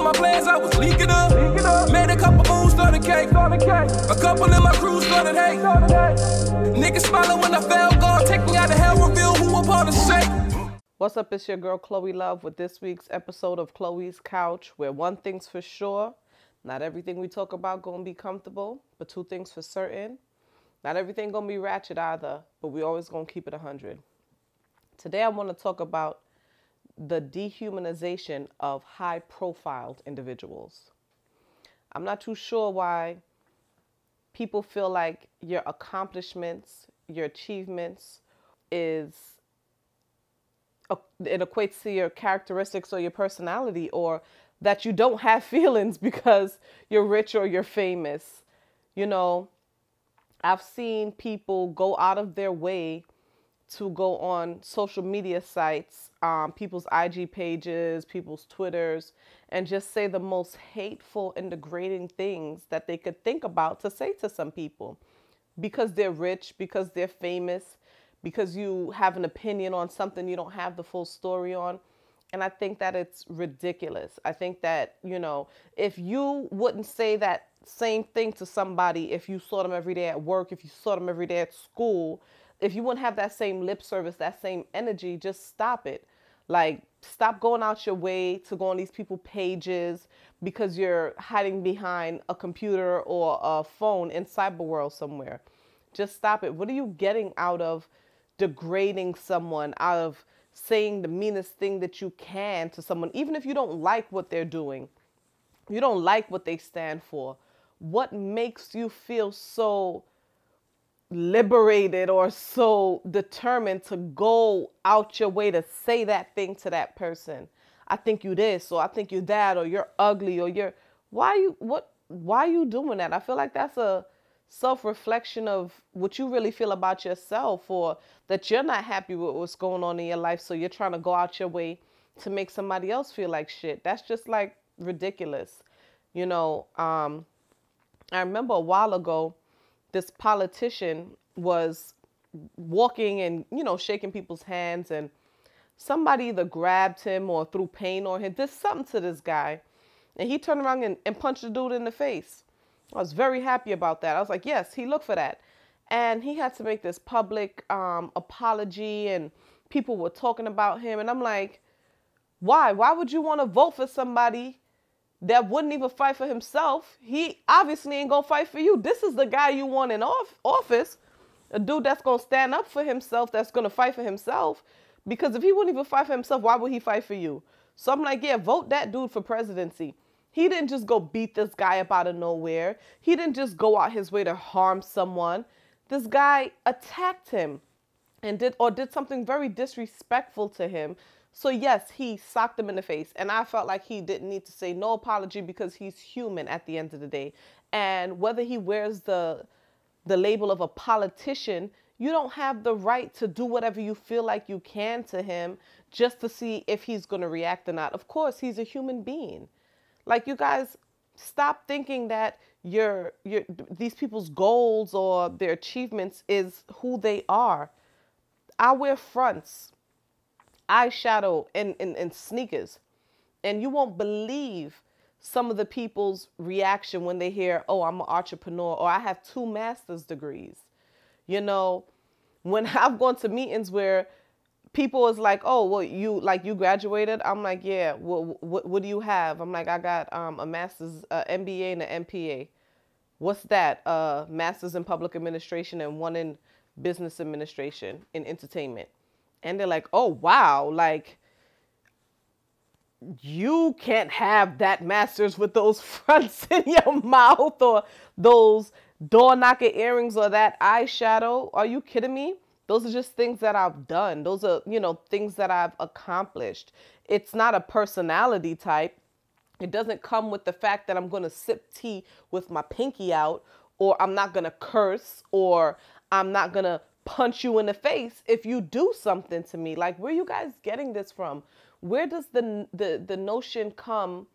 my plans, I was leaking up. Made a couple moves, started cake. A couple in my crew started hate. Niggas smiling when I fell, God take me out of hell, reveal who I'm part of shake. What's up, it's your girl Chloe Love with this week's episode of Chloe's Couch, where one thing's for sure, not everything we talk about gonna be comfortable, but two things for certain. Not everything gonna be ratchet either, but we always gonna keep it 100. Today I want to talk about the dehumanization of high-profile individuals. I'm not too sure why people feel like your accomplishments, your achievements it equates to your characteristics or your personality, or that you don't have feelings because you're rich or you're famous. You know, I've seen people go out of their way to go on social media sites, people's IG pages, people's Twitters, and just say the most hateful and degrading things that they could think about to say to some people because they're rich, because they're famous, because you have an opinion on something you don't have the full story on. And I think that it's ridiculous. I think that, you know, if you wouldn't say that same thing to somebody, if you saw them every day at work, if you saw them every day at school, if you wouldn't have that same lip service, that same energy, just stop it. Like, stop going out your way to go on these people's pages because you're hiding behind a computer or a phone in cyber world somewhere. Just stop it. What are you getting out of degrading someone, out of saying the meanest thing that you can to someone, even if you don't like what they're doing, you don't like what they stand for? What makes you feel so liberated or so determined to go out your way to say that thing to that person? I think you this, or I think you that, or you're ugly, or why are you doing that? I feel like that's a self-reflection of what you really feel about yourself, or that you're not happy with what's going on in your life, so you're trying to go out your way to make somebody else feel like shit. That's just like ridiculous. You know, I remember a while ago, this politician was walking and, you know, shaking people's hands, and somebody either grabbed him or threw paint on him, did something to this guy, and he turned around and punched the dude in the face. I was very happy about that. I was like, yes, he looked for that. And he had to make this public apology, and people were talking about him. And I'm like, why? Why would you want to vote for somebody that wouldn't even fight for himself? He obviously ain't going to fight for you. This is the guy you want in office, a dude that's going to stand up for himself, that's going to fight for himself. Because if he wouldn't even fight for himself, why would he fight for you? So I'm like, yeah, vote that dude for presidency. He didn't just go beat this guy up out of nowhere. He didn't just go out his way to harm someone. This guy attacked him and did something very disrespectful to him. So yes, he socked him in the face. And I felt like he didn't need to say no apology because he's human at the end of the day. And whether he wears the label of a politician, you don't have the right to do whatever you feel like you can to him just to see if he's going to react or not. Of course, he's a human being. Like, you guys, stop thinking that these people's goals or their achievements is who they are. I wear fronts, eyeshadow, and sneakers. And you won't believe some of the people's reaction when they hear, oh, I'm an entrepreneur, or I have 2 master's degrees. You know, when I've gone to meetings where people is like, oh, well, you graduated? I'm like, yeah. Well, what do you have? I'm like, I got a master's, MBA and an MPA. What's that? Master's in public administration and one in business administration in entertainment. And they're like, oh, wow. Like, you can't have that master's with those fronts in your mouth, or those door knocker earrings, or that eyeshadow. Are you kidding me? Those are just things that I've done. Those are, you know, things that I've accomplished. It's not a personality type. It doesn't come with the fact that I'm going to sip tea with my pinky out, or I'm not going to curse, or I'm not going to punch you in the face if you do something to me. Like, where are you guys getting this from? Where does the notion come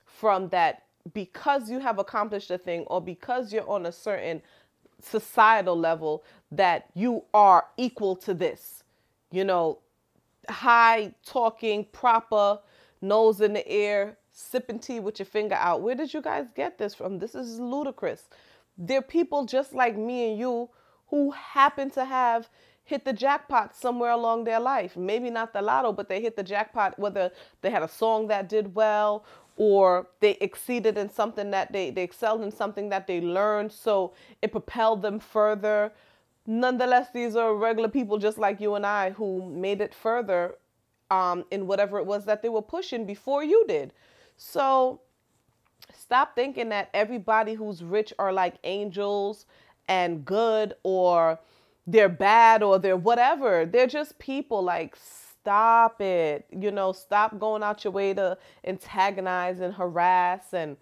from that because you have accomplished a thing, or because you're on a certain societal level, that you are equal to this, you know, high talking, proper, nose in the air, sipping tea with your finger out. Where did you guys get this from? This is ludicrous. There are people just like me and you who happen to have hit the jackpot somewhere along their life. Maybe not the lotto, but they hit the jackpot, whether they had a song that did well, or they exceeded in something that they excelled in something that they learned, so it propelled them further. Nonetheless, these are regular people just like you and I who made it further in whatever it was that they were pushing before you did. So stop thinking that everybody who's rich are like angels and good, or they're bad, or they're whatever. They're just people. Like, stop it. Stop going out your way to antagonize and harass and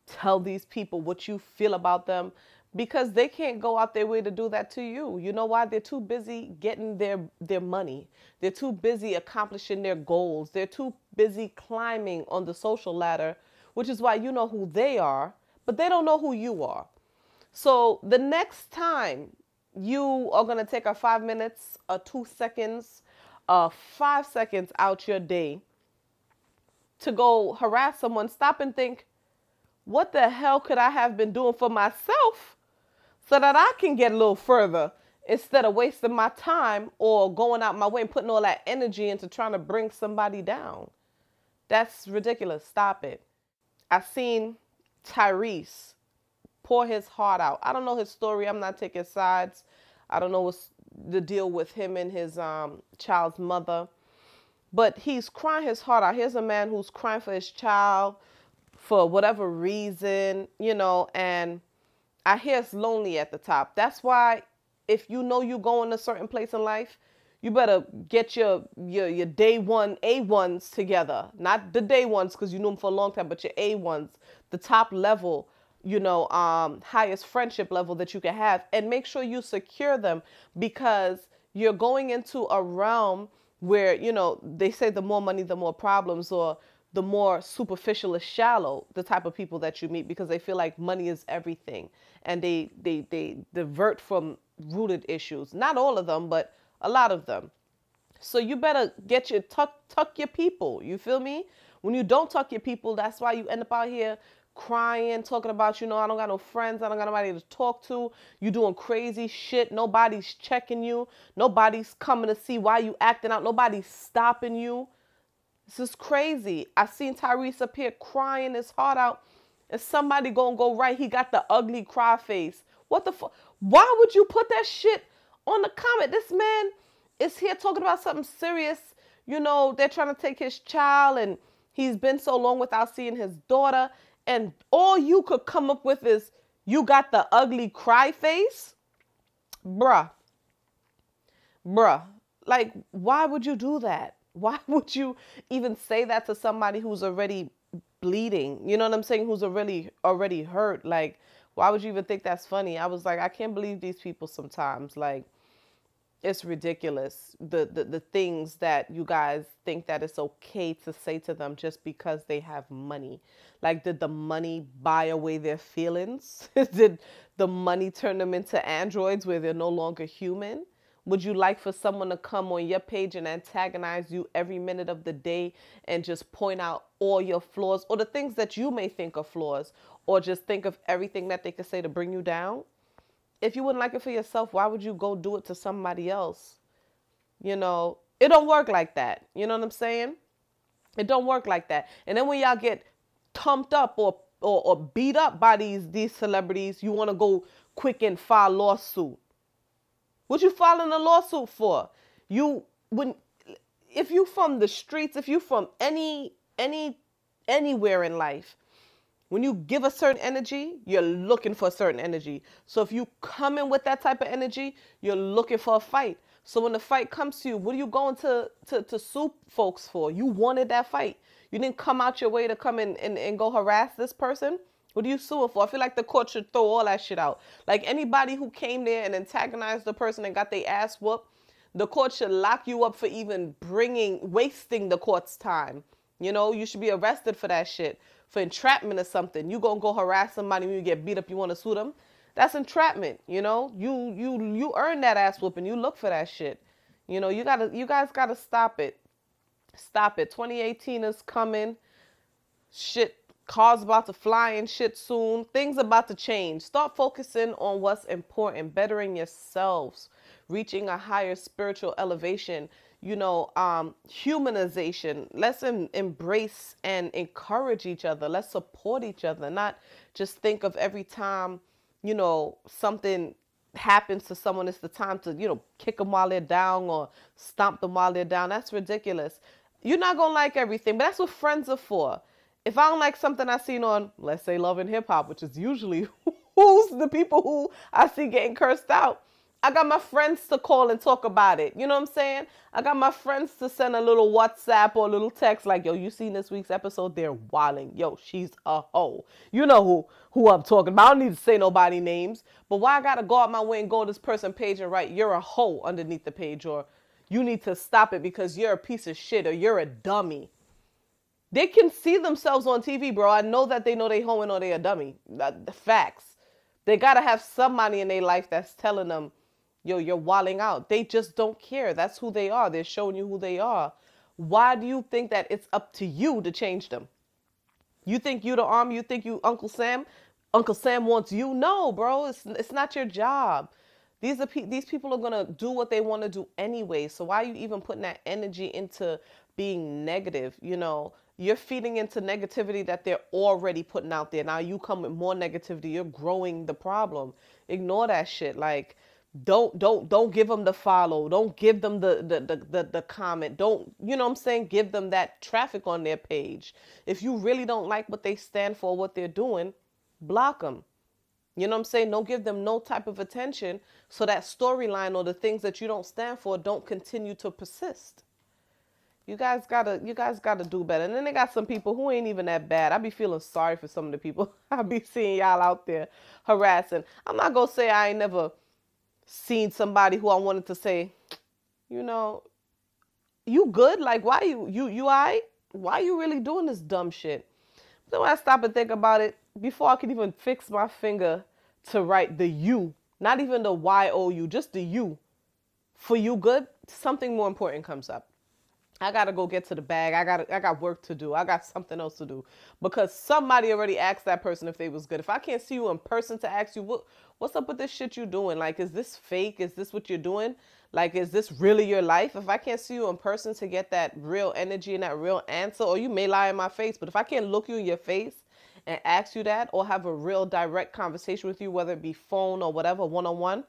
tell these people what you feel about them, because they can't go out their way to do that to you. You know why? They're too busy getting their money. They're too busy accomplishing their goals. They're too busy climbing on the social ladder, which is why you know who they are, but they don't know who you are. So the next time you are going to take a 5 minutes, a 2 seconds, 5 seconds out your day to go harass someone, stop and think, what the hell could I have been doing for myself so that I can get a little further, instead of wasting my time or going out my way and putting all that energy into trying to bring somebody down? That's ridiculous. Stop it. I've seen Tyrese pour his heart out. I don't know his story. I'm not taking sides. I don't know what's the deal with him and his child's mother. But he's crying his heart out. Here's a man who's crying for his child for whatever reason, and I hear it's lonely at the top. That's why if you know you're going a certain place in life, you better get your day one A1s together. Not the day ones because you knew them for a long time, but your A1s, the top level, highest friendship level that you can have, and make sure you secure them, because you're going into a realm where, they say the more money, the more problems, or the more superficial is shallow, the type of people that you meet, because they feel like money is everything, and they divert from rooted issues. Not all of them, but a lot of them. So you better get your tuck your people. You feel me? When you don't tuck your people, that's why you end up out here crying, talking about, I don't got no friends, I don't got nobody to talk to. You doing crazy shit. Nobody's checking you. Nobody's coming to see why you acting out. Nobody's stopping you. This is crazy. I seen Tyrese up here crying his heart out, and somebody gonna go right. He got the ugly cry face. What the fuck? Why would you put that shit on the comment? This man is here talking about something serious. They're trying to take his child, and he's been so long without seeing his daughter. And all you could come up with is, you got the ugly cry face? Bruh. Like, why would you do that? Why would you even say that to somebody who's already bleeding? You know what I'm saying? Who's already hurt. Like, why would you even think that's funny? I was like, I can't believe these people sometimes. Like, it's ridiculous. The things that you guys think that it's okay to say to them just because they have money. Like, did the money buy away their feelings? Did the money turn them into androids where they're no longer human? Would you like for someone to come on your page and antagonize you every minute of the day and just point out all your flaws, or the things that you may think are flaws, or just think of everything that they could say to bring you down? If you wouldn't like it for yourself, why would you go do it to somebody else? It don't work like that. You know what I'm saying? It don't work like that. And then when y'all get tumped up or beat up by these celebrities, you want to go quick and file lawsuit. What you filing a lawsuit for? If you from the streets, if you from anywhere in life, when you give a certain energy, you're looking for a certain energy. So if you come in with that type of energy, you're looking for a fight. So when the fight comes to you, what are you going to sue folks for? You wanted that fight. You didn't come out your way to come in and go harass this person. What are you suing for? I feel like the court should throw all that shit out. Like, anybody who came there and antagonized the person and got their ass whooped, the court should lock you up for even wasting the court's time. You should be arrested for that shit. For entrapment or something. You gonna go harass somebody when you get beat up, you want to sue them? That's entrapment. You earn that ass whooping. You look for that shit. You guys gotta stop it. Stop it. 2018 is coming. shit, cars about to fly and shit soon. Things about to change. Start focusing on what's important, bettering yourselves, reaching a higher spiritual elevation, humanization. Let's embrace and encourage each other. Let's support each other, not just think of every time, something happens to someone, it's the time to, kick them while they're down or stomp them while they're down. That's ridiculous. You're not going to like everything, but that's what friends are for. If I don't like something I seen on, let's say, Love and Hip Hop, which is usually who's the people who I see getting cursed out, I got my friends to call and talk about it. You know what I'm saying? I got my friends to send a little WhatsApp or a little text like, yo, you seen this week's episode? They're wilding. Yo, she's a hoe. You know who I'm talking about. I don't need to say nobody names. But why I got to go out my way and go to this person page and write, you're a hoe underneath the page, or you need to stop it because you're a piece of shit, or you're a dummy. They can see themselves on TV, bro. I know that they know they hoeing or they a dummy. The facts. They got to have somebody in their life that's telling them, yo, you're wilding out. They just don't care. That's who they are. They're showing you who they are. Why do you think that it's up to you to change them? You think you the arm? You think you Uncle Sam? Uncle Sam wants you? No, bro. It's not your job. These people are going to do what they want to do anyway. So why are you even putting that energy into being negative? You're feeding into negativity that they're already putting out there. Now you come with more negativity. You're growing the problem. Ignore that shit. Like, don't give them the follow. Don't give them the comment. Don't, you know what I'm saying? Give them that traffic on their page. If you really don't like what they stand for, what they're doing, block them. You know what I'm saying? Don't give them no type of attention so that storyline or the things that you don't stand for don't continue to persist. You guys gotta do better. And then they got some people who ain't even that bad. I be feeling sorry for some of the people I be seeing y'all out there harassing. I'm not gonna say I ain't never seen somebody who I wanted to say, you good? Like, why you all right? Why you really doing this dumb shit? So when I stop and think about it, before I could even fix my finger to write the U, not even the YOU, just the U, for you good, something more important comes up. I got to go get to the bag. I got work to do. I got something else to do, because somebody already asked that person if they was good. If I can't see you in person to ask you, what's up with this shit you doing? Like, is this fake? Is this what you're doing? Like, is this really your life? If I can't see you in person to get that real energy and that real answer, or you may lie in my face, but if I can't look you in your face and ask you that, or have a real direct conversation with you, whether it be phone or whatever, one-on-one,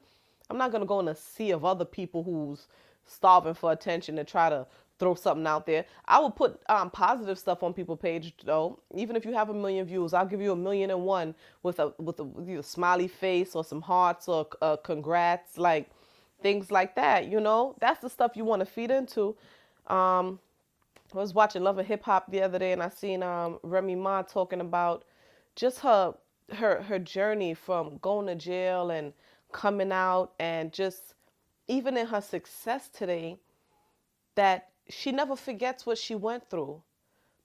I'm not going to go in a sea of other people who's starving for attention and try to throw something out there. I will put positive stuff on people's page though. Even if you have 1 million views, I'll give you 1,000,001 with a smiley face or some hearts or congrats, like things like that. That's the stuff you want to feed into. I was watching Love and Hip Hop the other day, and I seen Remy Ma talking about just her journey from going to jail and coming out, and just even in her success today, that she never forgets what she went through,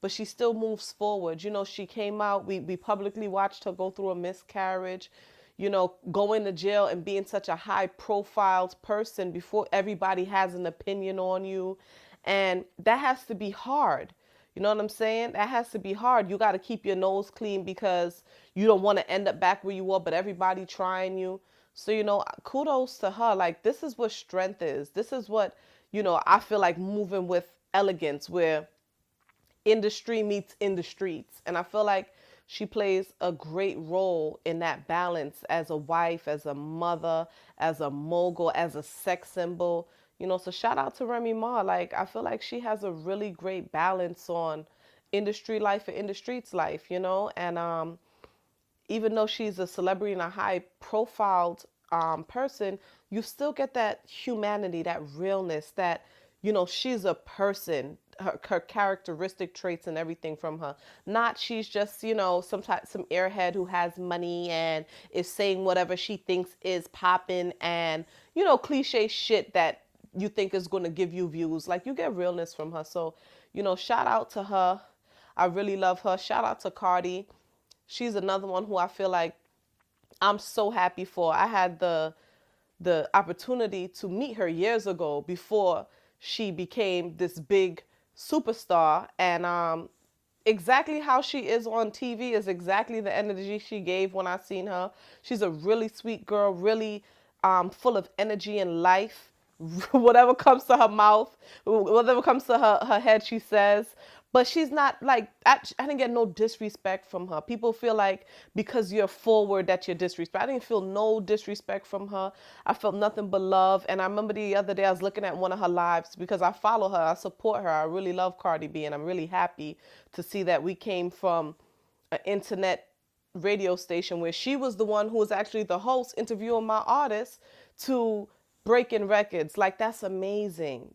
but she still moves forward. She came out, we publicly watched her go through a miscarriage, going to jail and being such a high profile person before everybody has an opinion on you. And that has to be hard. You know what I'm saying? That has to be hard. You got to keep your nose clean because you don't want to end up back where you were, but everybody trying you. So, kudos to her. Like, this is what strength is. This is what, I feel like moving with elegance, where industry meets in the streets. And I feel like she plays a great role in that balance as a wife, as a mother, as a mogul, as a sex symbol. So shout out to Remy Ma. Like, I feel like she has a really great balance on industry life and in the streets life, and even though she's a celebrity and a high profiled person, you still get that humanity, that realness, that, she's a person, her characteristic traits and everything from her. Not she's just, some airhead who has money and is saying whatever she thinks is popping and, cliche shit that you think is going to give you views. Like, you get realness from her. So, shout out to her. I really love her. Shout out to Cardi. She's another one who I feel like I'm so happy for. I had the opportunity to meet her years ago before she became this big superstar. And exactly how she is on TV is exactly the energy she gave when I seen her. She's a really sweet girl, really full of energy and life. Whatever comes to her mouth, whatever comes to her head, she says. But she's not like, I didn't get no disrespect from her. People feel like because you're forward that you're disrespect. I didn't feel no disrespect from her. I felt nothing but love. And I remember the other day I was looking at one of her lives because I follow her, I support her. I really love Cardi B, and I'm really happy to see that we came from an internet radio station where she was the one who was actually the host interviewing my artists to breaking records. Like, that's amazing.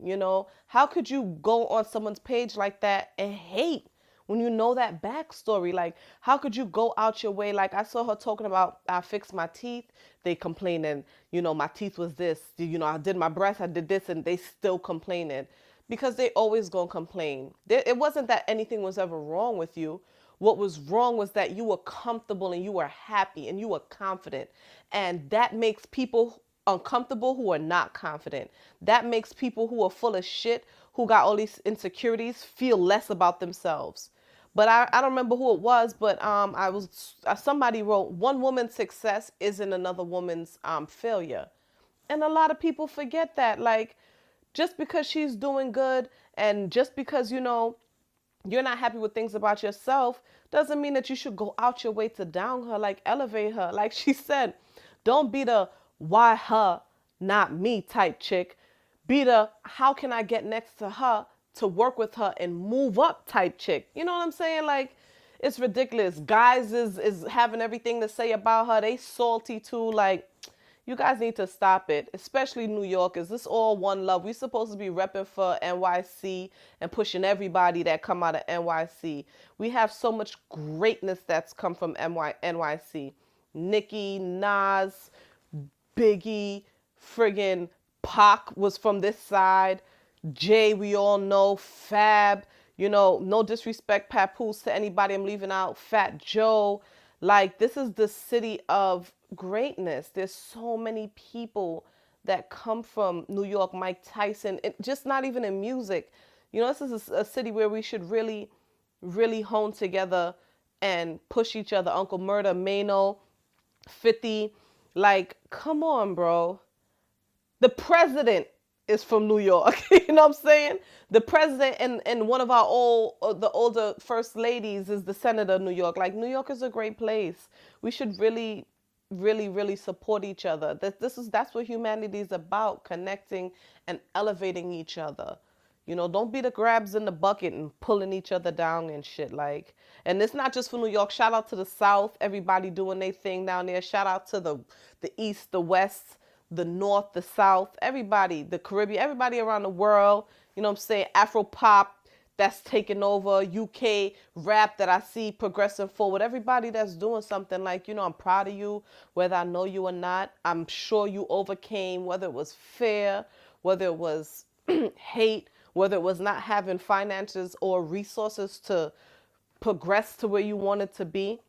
How could you go on someone's page like that and hate when you know that backstory? Like, how could you go out your way? Like, I saw her talking about, I fixed my teeth, they complaining, my teeth was this, I did my breast, I did this, and they still complaining because they always gonna complain. It wasn't that anything was ever wrong with you. What was wrong was that you were comfortable and you were happy and you were confident. And that makes people uncomfortable who are not confident. That makes people who are full of shit, who got all these insecurities, feel less about themselves. But I don't remember who it was, but somebody wrote, one woman's success isn't another woman's failure. And a lot of people forget that. Like, just because she's doing good and just because, you're not happy with things about yourself doesn't mean that you should go out your way to down her, like elevate her. Like she said, don't be the why her, not me type chick. Be the how can I get next to her to work with her and move up type chick. You know what I'm saying? Like, it's ridiculous. Guys is having everything to say about her. They salty too. Like, you guys need to stop it, especially New Yorkers. This all one love. We supposed to be repping for NYC and pushing everybody that come out of NYC. We have so much greatness that's come from NYC. Nicki, Nas, Biggie, friggin' Pac was from this side. Jay, we all know. Fab, no disrespect, Papoose, to anybody I'm leaving out. Fat Joe. Like, this is the city of greatness. There's so many people that come from New York. Mike Tyson, just not even in music. This is a city where we should really, really hone together and push each other. Uncle Murda, Mano, 50. Like, come on, bro. The president is from New York. You know what I'm saying? The president and one of our the older first ladies is the senator of New York. Like, New York is a great place. We should really, really, really support each other. That's what humanity is about, connecting and elevating each other. Don't be the grabs in the bucket and pulling each other down and shit. Like, and it's not just for New York. Shout out to the South, everybody doing their thing down there. Shout out to the East, the West, the North, the South, everybody, the Caribbean, everybody around the world. You know what I'm saying? Afro pop that's taking over, UK rap that I see progressing forward. Everybody that's doing something, like, I'm proud of you, whether I know you or not. I'm sure you overcame, whether it was fear, whether it was hate, whether it was not having finances or resources to progress to where you wanted to be.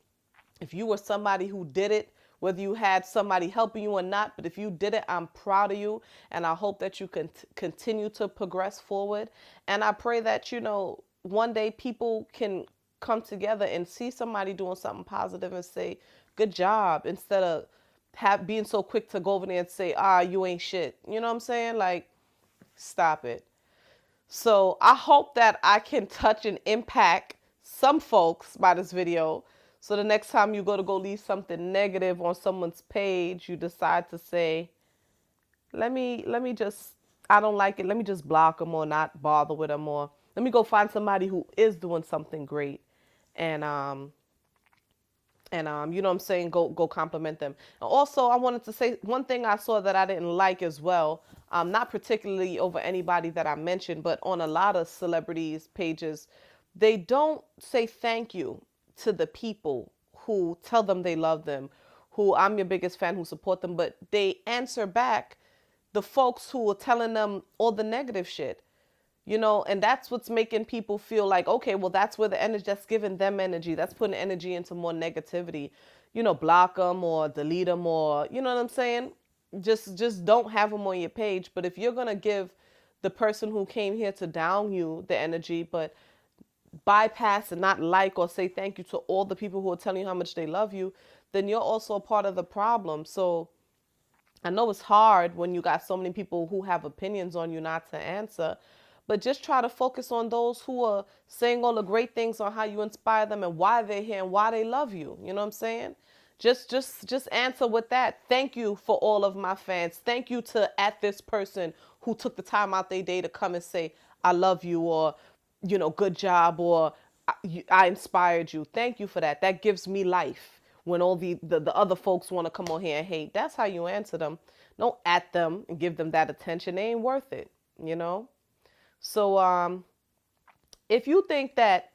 If you were somebody who did it, whether you had somebody helping you or not, but if you did it, I'm proud of you. And I hope that you can continue to progress forward. And I pray that, one day people can come together and see somebody doing something positive and say, good job, instead of being so quick to go over there and say, you ain't shit. You know what I'm saying? Like, stop it. So I hope that I can touch and impact some folks by this video. So the next time you go leave something negative on someone's page, you decide to say, let me just, I don't like it. Let me just block them or not bother with them, or let me go find somebody who is doing something great. And you know what I'm saying? Go compliment them. And also, I wanted to say one thing I saw that I didn't like as well. Not particularly over anybody that I mentioned, but on a lot of celebrities' pages, they don't say thank you to the people who tell them they love them, who I'm your biggest fan, who support them, but they answer back the folks who are telling them all the negative shit. And that's what's making people feel like, okay, well, that's where the energy, that's giving them energy. That's putting energy into more negativity. Block them or delete them, or, you know what I'm saying? Just don't have them on your page. But if you're going to give the person who came here to down you the energy, but bypass and not like or say thank you to all the people who are telling you how much they love you, then you're also a part of the problem. So I know it's hard when you got so many people who have opinions on you not to answer, but just try to focus on those who are saying all the great things on how you inspire them and why they're here and why they love you. You know what I'm saying? Just answer with that. Thank you for all of my fans. Thank you to this person who took the time out their day to come and say, I love you, or, good job, or I inspired you. Thank you for that. That gives me life. When all the other folks want to come on here and hate, that's how you answer them. Don't at them and give them that attention. They ain't worth it, So if you think that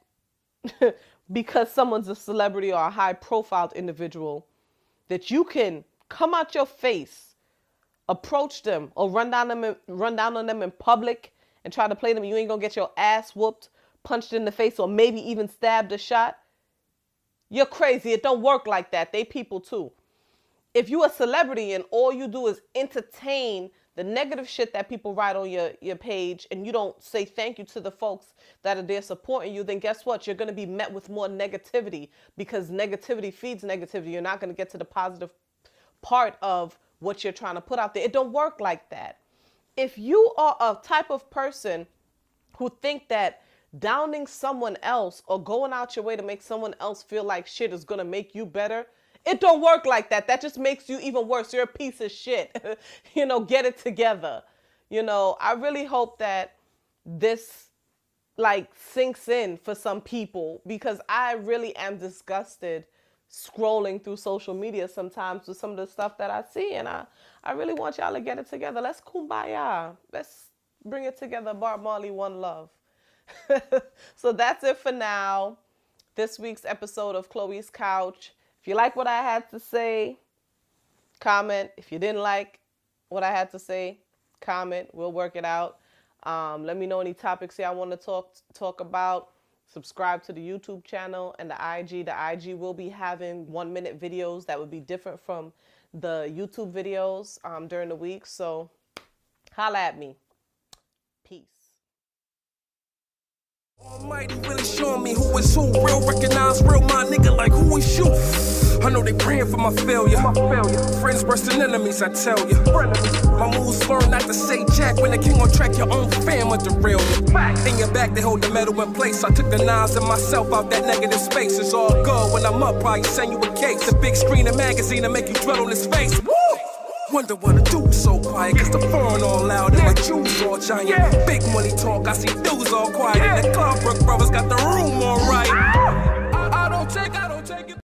because someone's a celebrity or a high-profile individual, that you can come out your face, approach them, or run down on them in public and try to play them, you ain't gonna get your ass whooped, punched in the face, or maybe even stabbed or shot, you're crazy. It don't work like that. They people too. If you a celebrity and all you do is entertain the negative shit that people write on your page, and you don't say thank you to the folks that are there supporting you, then guess what? You're going to be met with more negativity, because negativity feeds negativity. You're not going to get to the positive part of what you're trying to put out there. It don't work like that. If you are a type of person who think that downing someone else or going out your way to make someone else feel like shit is going to make you better, it don't work like that. That just makes you even worse. You're a piece of shit. Get it together. I really hope that this sinks in for some people, because I really am disgusted scrolling through social media sometimes with some of the stuff that I see. And I really want y'all to get it together. Let's kumbaya. Let's bring it together. Bob Marley, one love. So that's it for now. This week's episode of Chloe's Couch. If you like what I had to say, comment. If you didn't like what I had to say, comment. We'll work it out. Let me know any topics y'all want to talk about. Subscribe to the YouTube channel and the IG. The IG will be having 1-minute videos that would be different from the YouTube videos during the week. So holla at me. Peace. Almighty really showing me who is who. Real recognize real, my nigga, like who is you? I know they praying for my failure. Friends worse than enemies, I tell you. My moves learn not to say jack. When the king on track, your own fam will derail you. In your back, they hold the metal in place. I took the knives and myself out that negative space. It's all good when I'm up, probably send you a case. The big screen and magazine to make you dwell on his face. Woo! Wonder what the dude's so quiet, cause the phone all loud and my juice all giant. Big money talk, I see dudes all quiet. And the Club Brook brothers got the room all right.